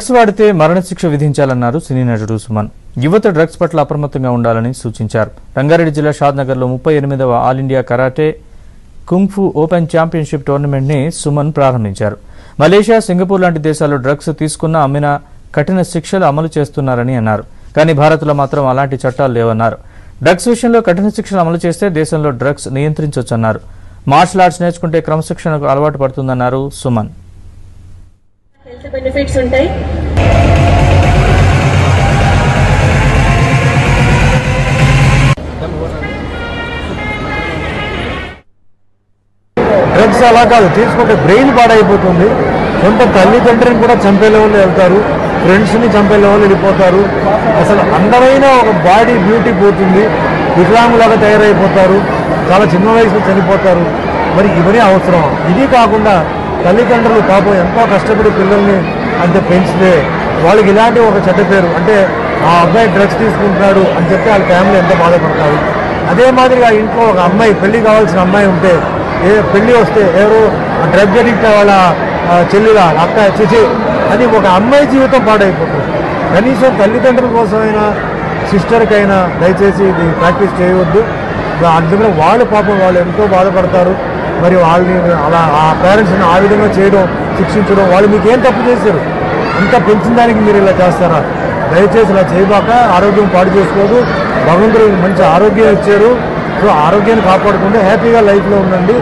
Drugs వాడితే మరణశిక్ష విధించాలన్నారు సినీ నటుడు సుమన్. యువత డ్రగ్స్ పట్ల అప్రమత్తంగా ఉండాలని సూచించారు. రంగారెడ్డి జిల్లా షాద్నగర్లో 38వ all India karate kung fu open championship tournament ని సుమన్ ప్రారంభించారు. మలేషియా, సింగపూర్ లాంటి దేశాల్లో డ్రగ్స్ తీసుకున్న అమ్మినా కఠిన శిక్షలు అమలు చేస్తున్నారని అన్నారు. కానీ భారత్లో మాత్రం అలాంటి చట్టాలు లేవన్నారు. డ్రగ్స్ విషయంలో కఠిన శిక్షలు అమలు చేస్తే దేశంలో డ్రగ్స్ నియంత్రించొచ్చన్నారు. మార్షల్ ఆర్ట్స్ నేర్చుకుంటే క్రమశిక్షణకు అలవాటు పడుతుందన్నారు సుమన్. బెనిఫిట్స్ ఉంటాయి. డ్రగ్స్ అలా కాదు, తీసుకుంటే బ్రెయిన్ పాడైపోతుంది. సొంత తల్లిదండ్రిని కూడా చంపే లెవెల్లో వెళ్తారు, ఫ్రెండ్స్ని చంపే లెవెల్లో వెళ్ళిపోతారు. అసలు అందమైన ఒక బాడీ బ్యూటీ పోతుంది, వికలాంగులాగా తయారైపోతారు, చాలా చిన్న వయసులో చనిపోతారు. మరి ఇవన్నీ అవసరం. ఇది కాకుండా తల్లిదండ్రులు పాపం ఎంతో కష్టపడి పిల్లల్ని అంతే పెంచితే వాళ్ళకి ఇలాంటి ఒక చెడ్డ పేరు, అంటే ఆ అబ్బాయి డ్రగ్స్ తీసుకుంటున్నాడు అని చెప్పి వాళ్ళ ఫ్యామిలీ ఎంతో బాధపడతారు. అదే మాదిరిగా ఇంట్లో ఒక అమ్మాయి, పెళ్లి కావాల్సిన అమ్మాయి ఉంటే, పెళ్లి వస్తే ఎవరు డ్రగ్ అడిక్ట్ వాళ్ళ చెల్లిగా అక్క చిచి అని ఒక అమ్మాయి జీవితం పాడైపోతుంది. కనీసం తల్లిదండ్రుల కోసమైనా, సిస్టర్కైనా దయచేసి ఇది ప్రాక్టీస్ చేయవద్దు. అందుకని వాళ్ళు పాపం వాళ్ళు ఎంతో బాధపడతారు. మరి వాళ్ళని అలా ఆ పేరెంట్స్ని ఆ విధంగా చేయడం, శిక్షించడం, వాళ్ళు మీకు ఏం తప్పు చేశారు? అంతా పెంచిన దానికి మీరు ఇలా చేస్తారా? దయచేసి ఇలా చేయబాక. ఆరోగ్యం పాడు చేసుకోదు. భగవంతుడు మంచి ఆరోగ్యం ఇచ్చారు. సో ఆరోగ్యాన్ని కాపాడుకుంటే హ్యాపీగా లైఫ్లో ఉండండి.